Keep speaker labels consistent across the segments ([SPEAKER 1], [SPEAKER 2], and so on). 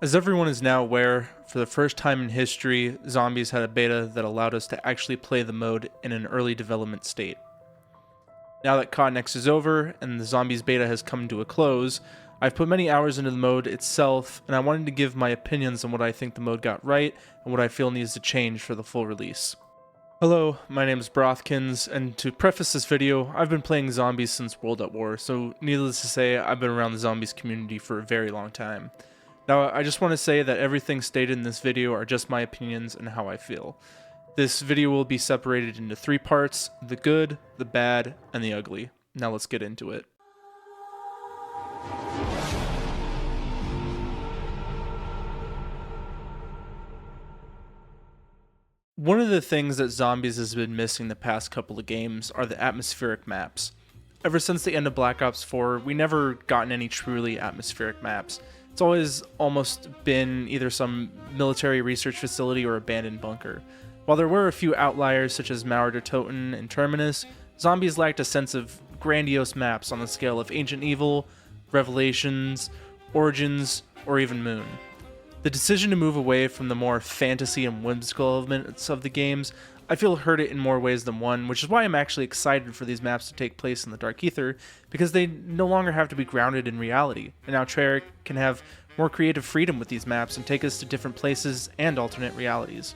[SPEAKER 1] As everyone is now aware, for the first time in history, Zombies had a beta that allowed us to actually play the mode in an early development state. Now that COD is over and the Zombies beta has come to a close, I've put many hours into the mode itself, and I wanted to give my opinions on what I think the mode got right and what I feel needs to change for the full release. Hello, my name is Brothkins, and to preface this video, I've been playing Zombies since World at War, so needless to say, I've been around the Zombies community for a very long time. Now, I just want to say that everything stated in this video are just my opinions and how I feel. This video will be separated into 3 parts: the good, the bad, and the ugly. Now let's get into it. One of the things that Zombies has been missing the past couple of games are the atmospheric maps. Ever since the end of Black Ops 4, we never gotten any truly atmospheric maps. It's always almost been either some military research facility or abandoned bunker. While there were a few outliers such as Mauer der Toten and Terminus, Zombies lacked a sense of grandiose maps on the scale of Ancient Evil, Revelations, Origins, or even Moon. The decision to move away from the more fantasy and whimsical elements of the games, I feel hurt it in more ways than one, which is why I'm actually excited for these maps to take place in the Dark Ether, because they no longer have to be grounded in reality, and now Treyarch can have more creative freedom with these maps and take us to different places and alternate realities.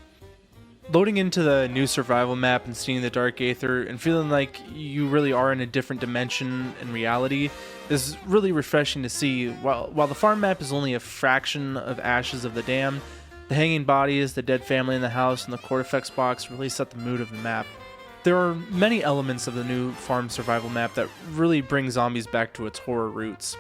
[SPEAKER 1] Loading into the new survival map and seeing the Dark Aether and feeling like you really are in a different dimension and reality is really refreshing to see. While the farm map is only a fraction of Ashes of the Damned, the hanging bodies, the dead family in the house, and the core effects box really set the mood of the map. There are many elements of the new farm survival map that really bring Zombies back to its horror roots.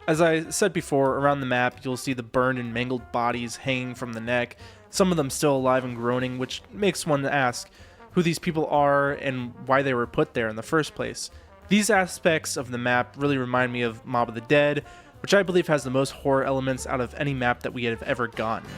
[SPEAKER 1] As I said before, around the map you'll see the burned and mangled bodies hanging from the neck, some of them still alive and groaning, which makes one ask who these people are and why they were put there in the first place. These aspects of the map really remind me of Mob of the Dead, which I believe has the most horror elements out of any map that we have ever gotten.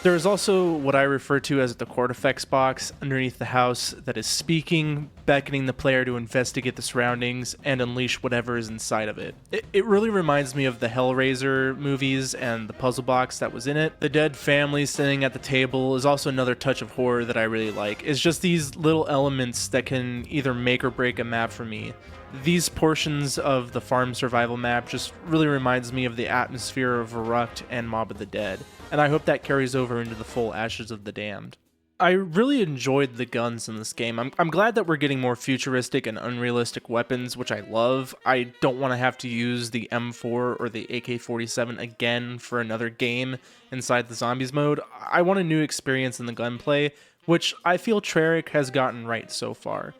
[SPEAKER 1] There is also what I refer to as the court effects box underneath the house that is speaking, beckoning the player to investigate the surroundings and unleash whatever is inside of it. It really reminds me of the Hellraiser movies and the puzzle box that was in it. The dead family sitting at the table is also another touch of horror that I really like. It's just these little elements that can either make or break a map for me. These portions of the farm survival map just really reminds me of the atmosphere of Verrucht and Mob of the Dead, and I hope that carries over into the full Ashes of the Damned. I really enjoyed the guns in this game. I'm glad that we're getting more futuristic and unrealistic weapons, which I love. I don't want to have to use the M4 or the AK-47 again for another game inside the Zombies mode. I want a new experience in the gunplay, which I feel Treyarch has gotten right so far.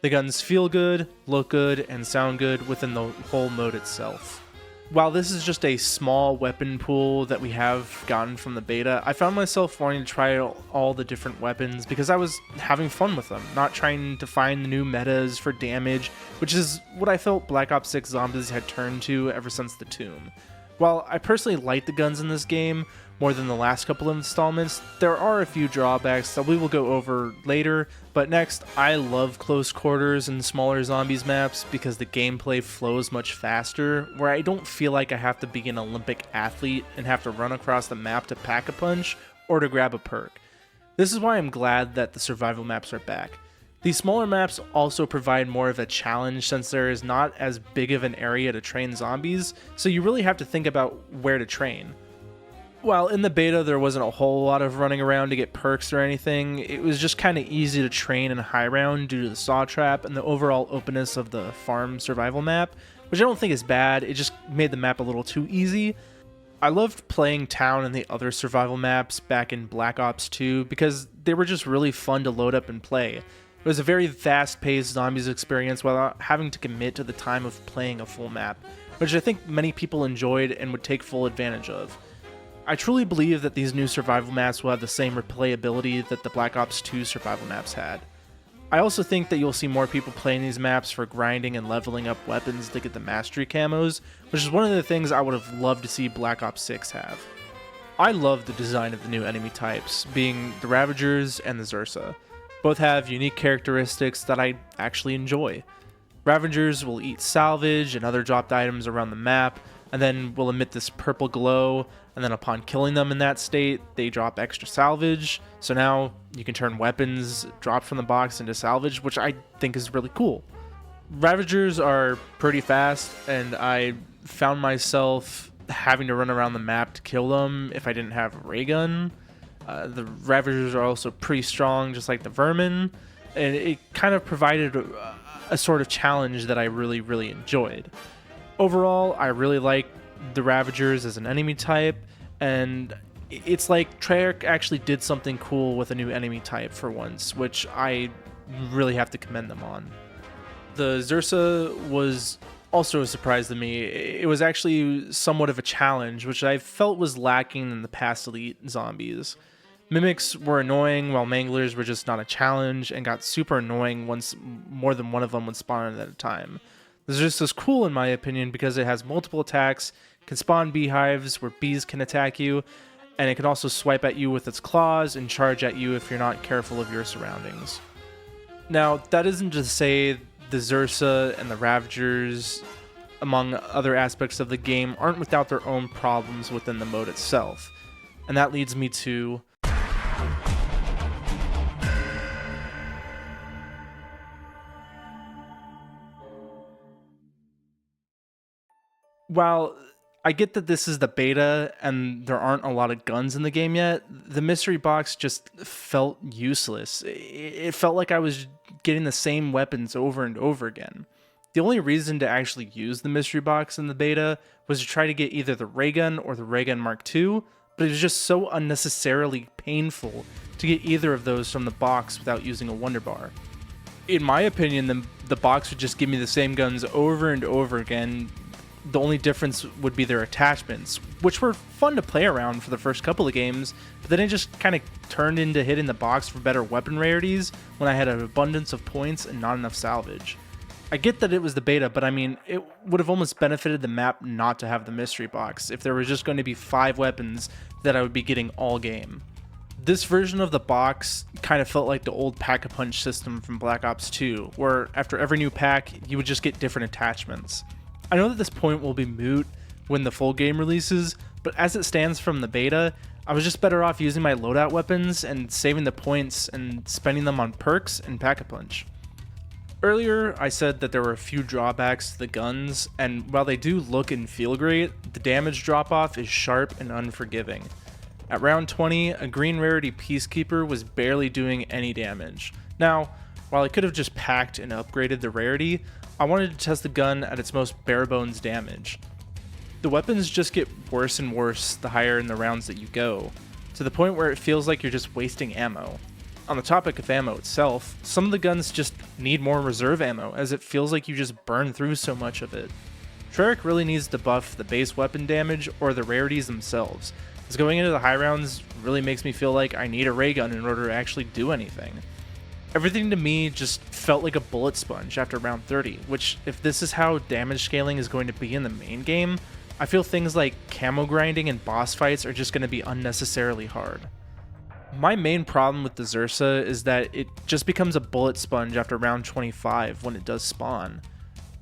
[SPEAKER 1] The guns feel good, look good, and sound good within the whole mode itself. While this is just a small weapon pool that we have gotten from the beta, I found myself wanting to try all the different weapons because I was having fun with them, not trying to find the new metas for damage, which is what I felt Black Ops 6 Zombies had turned to ever since the Tomb. While I personally like the guns in this game more than the last couple of installments, there are a few drawbacks that we will go over later. But next, I love close quarters and smaller Zombies maps because the gameplay flows much faster, where I don't feel like I have to be an Olympic athlete and have to run across the map to pack a punch or to grab a perk. This is why I'm glad that the survival maps are back. These smaller maps also provide more of a challenge since there is not as big of an area to train zombies, so you really have to think about where to train. While in the beta there wasn't a whole lot of running around to get perks or anything, it was just kind of easy to train in high round due to the saw trap and the overall openness of the farm survival map, which I don't think is bad. It just made the map a little too easy. I loved playing Town and the other survival maps back in Black Ops 2 because they were just really fun to load up and play. It was a very fast-paced Zombies experience without having to commit to the time of playing a full map, which I think many people enjoyed and would take full advantage of. I truly believe that these new survival maps will have the same replayability that the Black Ops 2 survival maps had. I also think that you'll see more people playing these maps for grinding and leveling up weapons to get the mastery camos, which is one of the things I would have loved to see Black Ops 6 have. I love the design of the new enemy types, being the Ravagers and the Zersa. Both have unique characteristics that I actually enjoy. Ravagers will eat salvage and other dropped items around the map, and then will emit this purple glow, and then upon killing them in that state, they drop extra salvage. So now you can turn weapons dropped from the box into salvage, which I think is really cool. Ravagers are pretty fast, and I found myself having to run around the map to kill them if I didn't have a ray gun. The Ravagers are also pretty strong, just like the Vermin, and it kind of provided a sort of challenge that I really, really enjoyed. Overall, I really like the Ravagers as an enemy type, and it's like Treyarch actually did something cool with a new enemy type for once, which I really have to commend them on. The Zersa was also a surprise to me. It was actually somewhat of a challenge, which I felt was lacking in the past Elite zombies. Mimics were annoying, while Manglers were just not a challenge, and got super annoying once more than one of them would spawn at a time. The Zersa is cool in my opinion because it has multiple attacks, can spawn beehives where bees can attack you, and it can also swipe at you with its claws and charge at you if you're not careful of your surroundings. Now, that isn't to say the Zersa and the Ravagers, among other aspects of the game, aren't without their own problems within the mode itself. And that leads me to while I get that this is the beta and there aren't a lot of guns in the game yet, the mystery box just felt useless. It felt like I was getting the same weapons over and over again. The only reason to actually use the mystery box in the beta was to try to get either the ray gun or the ray gun Mark II, but it was just so unnecessarily painful to get either of those from the box without using a wonder bar. In my opinion, the box would just give me the same guns over and over again. The only difference would be their attachments, which were fun to play around for the first couple of games, but then it just kind of turned into hitting the box for better weapon rarities when I had an abundance of points and not enough salvage. I get that it was the beta, but I mean, it would have almost benefited the map not to have the mystery box if there was just going to be 5 weapons that I would be getting all game. This version of the box kind of felt like the old pack-a-punch system from Black Ops 2, where after every new pack, you would just get different attachments. I know that this point will be moot when the full game releases, but as it stands from the beta, I was just better off using my loadout weapons and saving the points and spending them on perks and Pack-a-Punch. Earlier, I said that there were a few drawbacks to the guns, and while they do look and feel great, the damage drop-off is sharp and unforgiving. At round 20, a green rarity Peacekeeper was barely doing any damage. Now, while I could have just packed and upgraded the rarity, I wanted to test the gun at its most bare bones damage. The weapons just get worse and worse the higher in the rounds that you go, to the point where it feels like you're just wasting ammo. On the topic of ammo itself, some of the guns just need more reserve ammo, as it feels like you just burn through so much of it. Treyarch really needs to buff the base weapon damage or the rarities themselves, as going into the high rounds really makes me feel like I need a ray gun in order to actually do anything. Everything to me just felt like a bullet sponge after round 30, which if this is how damage scaling is going to be in the main game, I feel things like camo grinding and boss fights are just going to be unnecessarily hard. My main problem with the Zersa is that it just becomes a bullet sponge after round 25 when it does spawn.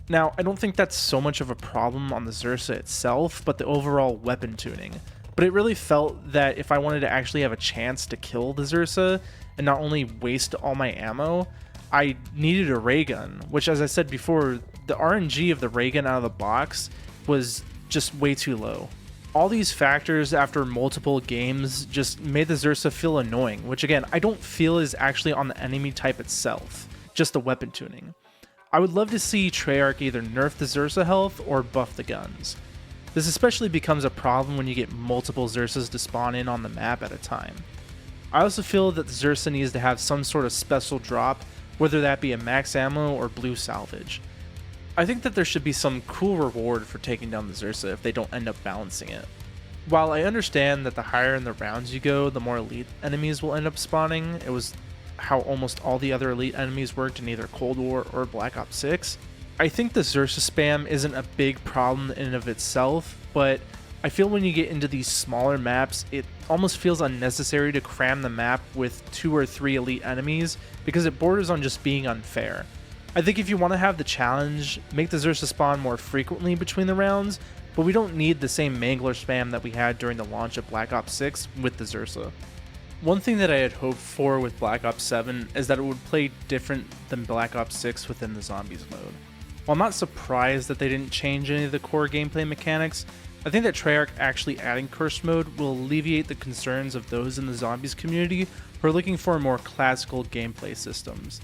[SPEAKER 1] Now, I don't think that's so much of a problem on the Zersa itself, but the overall weapon tuning. But it really felt that if I wanted to actually have a chance to kill the Zersa, and not only waste all my ammo, I needed a ray gun, which as I said before, the RNG of the ray gun out of the box was just way too low. All these factors after multiple games just made the Zersa feel annoying, which again, I don't feel is actually on the enemy type itself, just the weapon tuning. I would love to see Treyarch either nerf the Zersa health or buff the guns. This especially becomes a problem when you get multiple Zersas to spawn in on the map at a time. I also feel that the Zersa needs to have some sort of special drop, whether that be a max ammo or blue salvage. I think that there should be some cool reward for taking down the Zersa if they don't end up balancing it. While I understand that the higher in the rounds you go, the more elite enemies will end up spawning, it was how almost all the other elite enemies worked in either Cold War or Black Ops 6, I think the Zersa spam isn't a big problem in and of itself, but I feel when you get into these smaller maps, it almost feels unnecessary to cram the map with 2 or 3 elite enemies because it borders on just being unfair. I think if you want to have the challenge, make the Zersa spawn more frequently between the rounds, but we don't need the same mangler spam that we had during the launch of Black Ops 6 with the Zersa. One thing that I had hoped for with Black Ops 7 is that it would play different than Black Ops 6 within the zombies mode. While I'm not surprised that they didn't change any of the core gameplay mechanics, I think that Treyarch actually adding Cursed Mode will alleviate the concerns of those in the zombies community who are looking for more classical gameplay systems.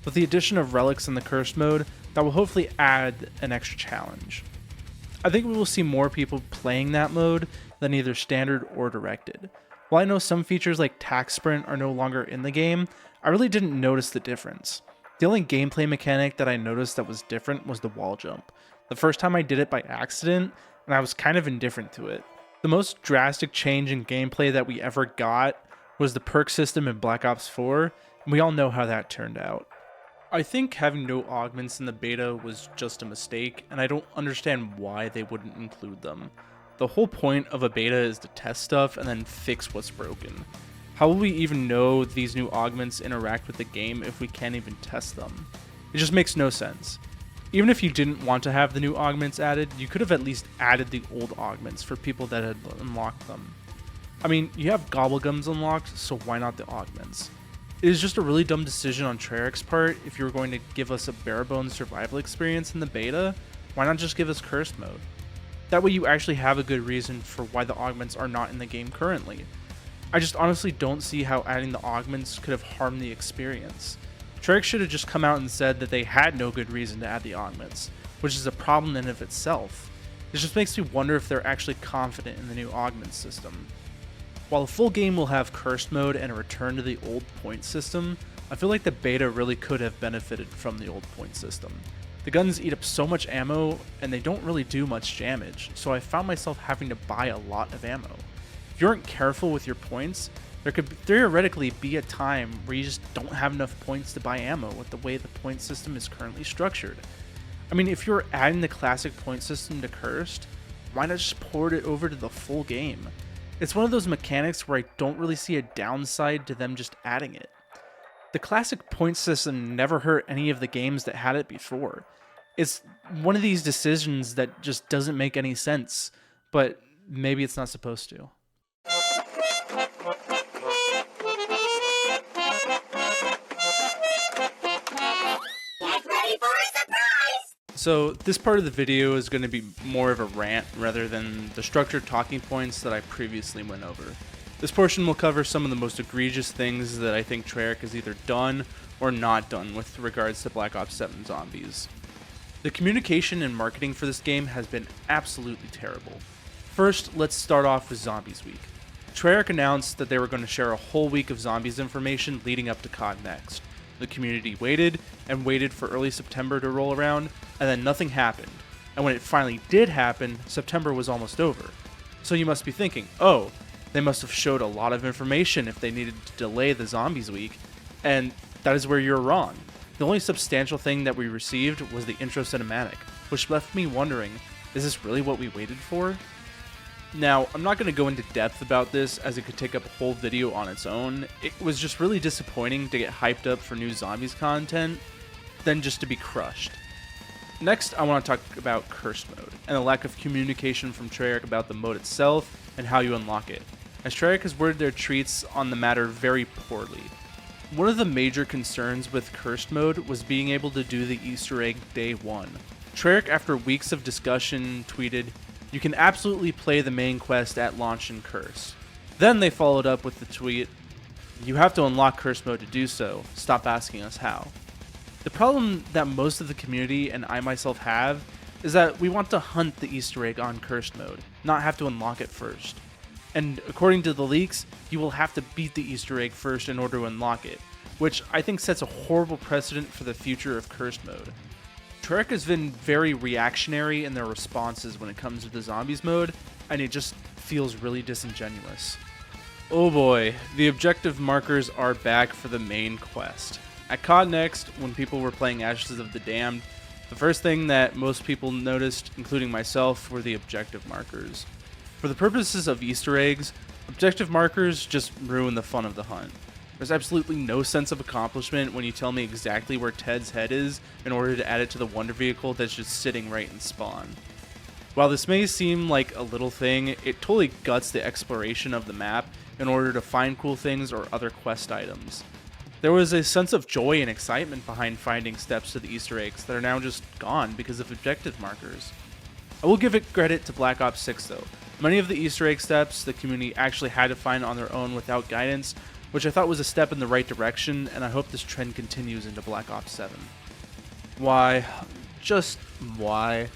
[SPEAKER 1] With the addition of relics in the Cursed Mode, that will hopefully add an extra challenge. I think we will see more people playing that mode than either standard or directed. While I know some features like Tac Sprint are no longer in the game, I really didn't notice the difference. The only gameplay mechanic that I noticed that was different was the wall jump. The first time I did it by accident, and I was kind of indifferent to it. The most drastic change in gameplay that we ever got was the perk system in Black Ops 4, and we all know how that turned out. I think having no augments in the beta was just a mistake, and I don't understand why they wouldn't include them. The whole point of a beta is to test stuff and then fix what's broken. How will we even know these new augments interact with the game if we can't even test them? It just makes no sense. Even if you didn't want to have the new augments added, you could have at least added the old augments for people that had unlocked them. I mean, you have Gobblegums unlocked, so why not the augments? It is just a really dumb decision on Treyarch's part. If you were going to give us a bare-bones survival experience in the beta, why not just give us Cursed Mode? That way you actually have a good reason for why the augments are not in the game currently. I just honestly don't see how adding the augments could have harmed the experience. Treyarch should have just come out and said that they had no good reason to add the augments, which is a problem in and of itself. It just makes me wonder if they're actually confident in the new augment system. While a full game will have Cursed Mode and a return to the old point system, I feel like the beta really could have benefited from the old point system. The guns eat up so much ammo, and they don't really do much damage, so I found myself having to buy a lot of ammo. If you aren't careful with your points, there could theoretically be a time where you just don't have enough points to buy ammo with the way the point system is currently structured. I mean, if you're adding the classic point system to Cursed, why not just port it over to the full game? It's one of those mechanics where I don't really see a downside to them just adding it. The classic point system never hurt any of the games that had it before. It's one of these decisions that just doesn't make any sense, but maybe it's not supposed to. So this part of the video is going to be more of a rant rather than the structured talking points that I previously went over. This portion will cover some of the most egregious things that I think Treyarch has either done or not done with regards to Black Ops 7 Zombies. The communication and marketing for this game has been absolutely terrible. First, let's start off with Zombies Week. Treyarch announced that they were going to share a whole week of Zombies information leading up to COD Next. The community waited and waited for early September to roll around, and then nothing happened. And when it finally did happen, September was almost over. So you must be thinking, oh, they must have showed a lot of information if they needed to delay the Zombies Week, and that is where you're wrong. The only substantial thing that we received was the intro cinematic, which left me wondering, is this really what we waited for? Now, I'm not going to go into depth about this as it could take up a whole video on its own. It was just really disappointing to get hyped up for new Zombies content, then just to be crushed. Next, I want to talk about Cursed Mode, and the lack of communication from Treyarch about the mode itself and how you unlock it, as Treyarch has worded their tweets on the matter very poorly. One of the major concerns with Cursed Mode was being able to do the Easter egg day one. Treyarch, after weeks of discussion, tweeted, "You can absolutely play the main quest at launch in Curse." Then they followed up with the tweet, "You have to unlock Curse Mode to do so. Stop asking us how." The problem that most of the community and I myself have is that we want to hunt the Easter egg on Cursed Mode, not have to unlock it first. And according to the leaks, you will have to beat the Easter egg first in order to unlock it, which I think sets a horrible precedent for the future of Cursed Mode. Treyarch has been very reactionary in their responses when it comes to the Zombies mode, and it just feels really disingenuous. Oh boy, the objective markers are back for the main quest. At COD Next, when people were playing Ashes of the Damned, the first thing that most people noticed, including myself, were the objective markers. For the purposes of Easter eggs, objective markers just ruin the fun of the hunt. There's absolutely no sense of accomplishment when you tell me exactly where Ted's head is in order to add it to the wonder vehicle that's just sitting right in spawn. While this may seem like a little thing, it totally guts the exploration of the map in order to find cool things or other quest items. There was a sense of joy and excitement behind finding steps to the Easter eggs that are now just gone because of objective markers. I will give it credit to Black Ops 6 though. Many of the Easter egg steps the community actually had to find on their own without guidance, which I thought was a step in the right direction, and I hope this trend continues into Black Ops 7. Why? Just why?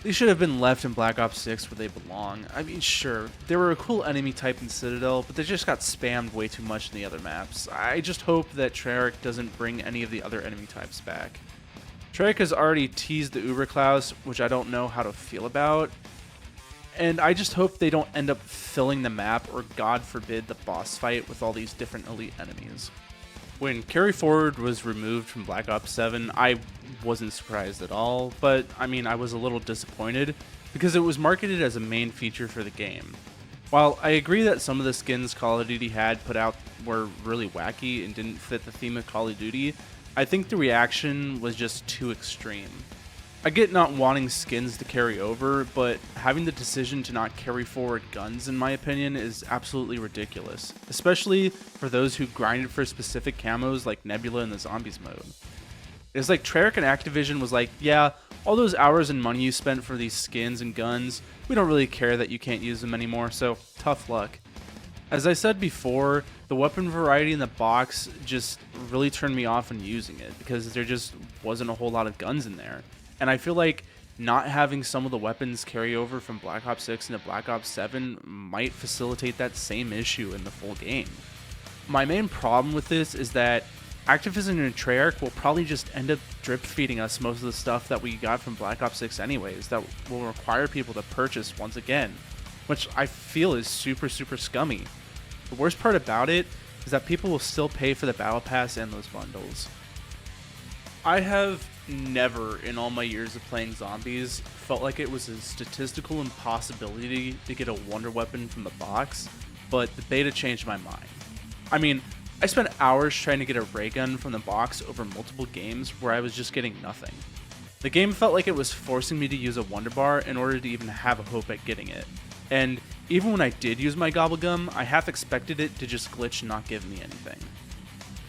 [SPEAKER 1] These should have been left in Black Ops 6 where they belong. I mean, sure, they were a cool enemy type in Citadel, but they just got spammed way too much in the other maps. I just hope that Treyarch doesn't bring any of the other enemy types back. Treyarch has already teased the Uber class, which I don't know how to feel about, and I just hope they don't end up filling the map or, God forbid, the boss fight with all these different elite enemies. When Carry Forward was removed from Black Ops 7, I wasn't surprised at all, but I mean, I was a little disappointed because it was marketed as a main feature for the game. While I agree that some of the skins Call of Duty had put out were really wacky and didn't fit the theme of Call of Duty, I think the reaction was just too extreme. I get not wanting skins to carry over, but having the decision to not carry forward guns, in my opinion, is absolutely ridiculous, especially for those who grinded for specific camos like Nebula in the Zombies mode. It's like Treyarch and Activision was like, yeah, all those hours and money you spent for these skins and guns, we don't really care that you can't use them anymore, so tough luck. As I said before, the weapon variety in the box just really turned me off on using it because there just wasn't a whole lot of guns in there. And I feel like not having some of the weapons carry over from Black Ops 6 into Black Ops 7 might facilitate that same issue in the full game. My main problem with this is that Activision and Treyarch will probably just end up drip feeding us most of the stuff that we got from Black Ops 6 anyways that will require people to purchase once again, which I feel is super scummy. The worst part about it is that people will still pay for the Battle Pass and those bundles. I have never in all my years of playing zombies felt like it was a statistical impossibility to get a wonder weapon from the box, but the beta changed my mind. I mean, I spent hours trying to get a ray gun from the box over multiple games where I was just getting nothing. The game felt like it was forcing me to use a wonder bar in order to even have a hope at getting it. And even when I did use my gobblegum, I half expected it to just glitch and not give me anything.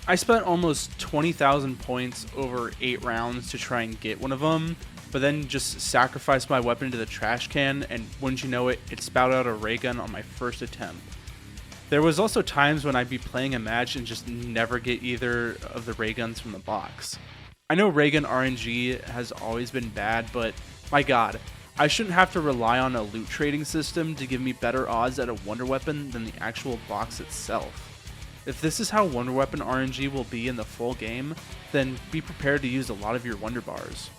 [SPEAKER 1] I spent almost 20,000 points over 8 rounds to try and get one of them, but then just sacrificed my weapon to the trash can, and wouldn't you know it, it spouted out a ray gun on my first attempt. There was also times when I'd be playing a match and just never get either of the ray guns from the box. I know ray gun RNG has always been bad, but my god, I shouldn't have to rely on a loot trading system to give me better odds at a wonder weapon than the actual box itself. If this is how wonder weapon RNG will be in the full game, then be prepared to use a lot of your wonder bars.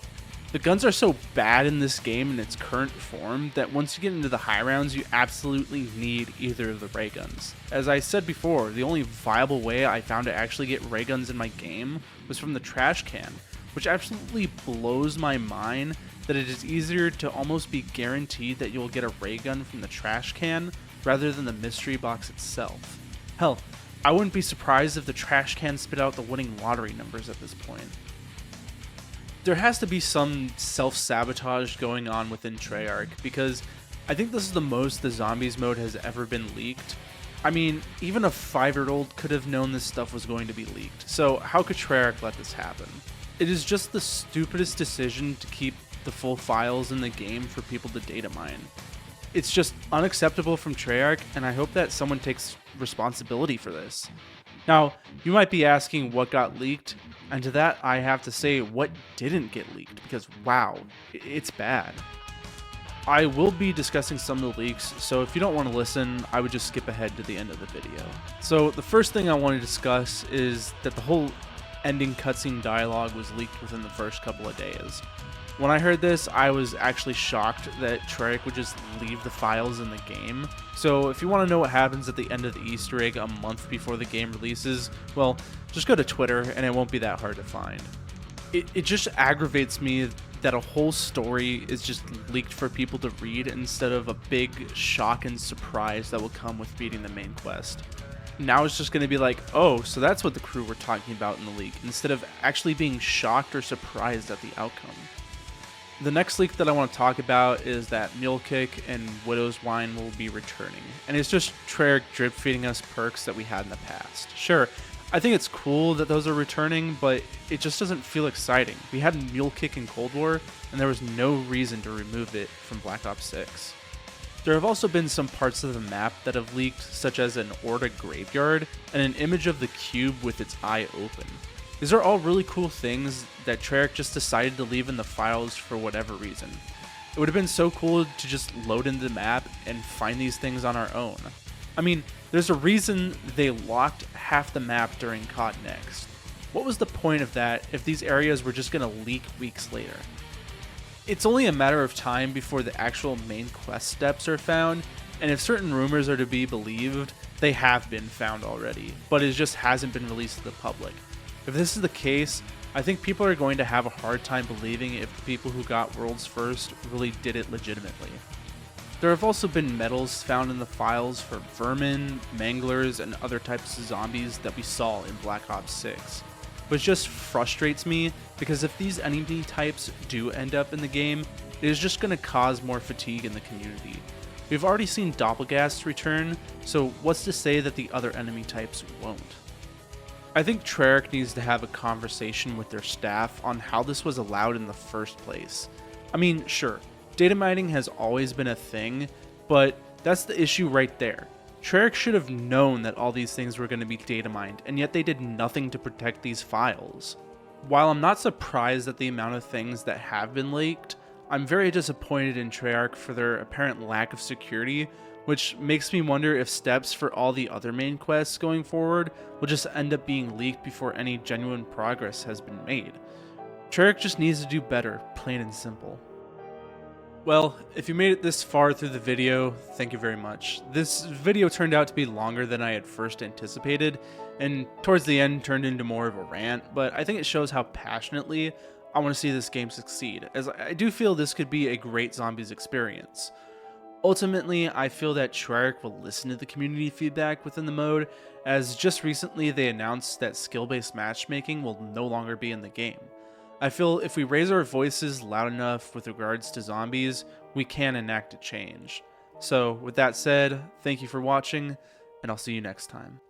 [SPEAKER 1] The guns are so bad in this game in its current form that once you get into the high rounds, you absolutely need either of the ray guns. As I said before, the only viable way I found to actually get ray guns in my game was from the trash can, which absolutely blows my mind that it is easier to almost be guaranteed that you'll get a ray gun from the trash can rather than the mystery box itself. Hell, I wouldn't be surprised if the trash can spit out the winning lottery numbers at this point. There has to be some self-sabotage going on within Treyarch, because I think this is the most the Zombies mode has ever been leaked. I mean, even a 5-year-old could have known this stuff was going to be leaked, so how could Treyarch let this happen? It is just the stupidest decision to keep the full files in the game for people to data mine. It's just unacceptable from Treyarch, and I hope that someone takes responsibility for this. Now, you might be asking what got leaked, and to that I have to say what didn't get leaked, because wow, it's bad. I will be discussing some of the leaks, so if you don't want to listen, I would just skip ahead to the end of the video. So the first thing I want to discuss is that the whole ending cutscene dialogue was leaked within the first couple of days. When I heard this, I was actually shocked that Treyarch would just leave the files in the game. So if you want to know what happens at the end of the Easter egg a month before the game releases, well, just go to Twitter and it won't be that hard to find. It just aggravates me that a whole story is just leaked for people to read instead of a big shock and surprise that will come with beating the main quest. Now it's just going to be like, oh, so that's what the crew were talking about in the leak, instead of actually being shocked or surprised at the outcome. The next leak that I want to talk about is that Mule Kick and Widow's Wine will be returning, and it's just Treyarch drip feeding us perks that we had in the past. Sure, I think it's cool that those are returning, but it just doesn't feel exciting. We had Mule Kick in Cold War, and there was no reason to remove it from Black Ops 6. There have also been some parts of the map that have leaked, such as an Orda graveyard and an image of the cube with its eye open. These are all really cool things that Treyarch just decided to leave in the files for whatever reason. It would have been so cool to just load into the map and find these things on our own. I mean, there's a reason they locked half the map during COD Next. What was the point of that if these areas were just going to leak weeks later? It's only a matter of time before the actual main quest steps are found, and if certain rumors are to be believed, they have been found already, but it just hasn't been released to the public. If this is the case, I think people are going to have a hard time believing if the people who got Worlds First really did it legitimately. There have also been medals found in the files for vermin, manglers, and other types of zombies that we saw in Black Ops 6. Which just frustrates me because if these enemy types do end up in the game, it is just going to cause more fatigue in the community. We've already seen Doppelgast return, so what's to say that the other enemy types won't? I think Treyarch needs to have a conversation with their staff on how this was allowed in the first place. I mean, sure, data mining has always been a thing, but that's the issue right there. Treyarch should have known that all these things were going to be data mined, and yet they did nothing to protect these files. While I'm not surprised at the amount of things that have been leaked, I'm very disappointed in Treyarch for their apparent lack of security, which makes me wonder if steps for all the other main quests going forward will just end up being leaked before any genuine progress has been made. Treyarch just needs to do better, plain and simple. Well, if you made it this far through the video, thank you very much. This video turned out to be longer than I had first anticipated, and towards the end turned into more of a rant, but I think it shows how passionately I want to see this game succeed, as I do feel this could be a great zombies experience. Ultimately, I feel that Treyarch will listen to the community feedback within the mode, as just recently they announced that skill-based matchmaking will no longer be in the game. I feel if we raise our voices loud enough with regards to zombies, we can enact a change. So with that said, thank you for watching, and I'll see you next time.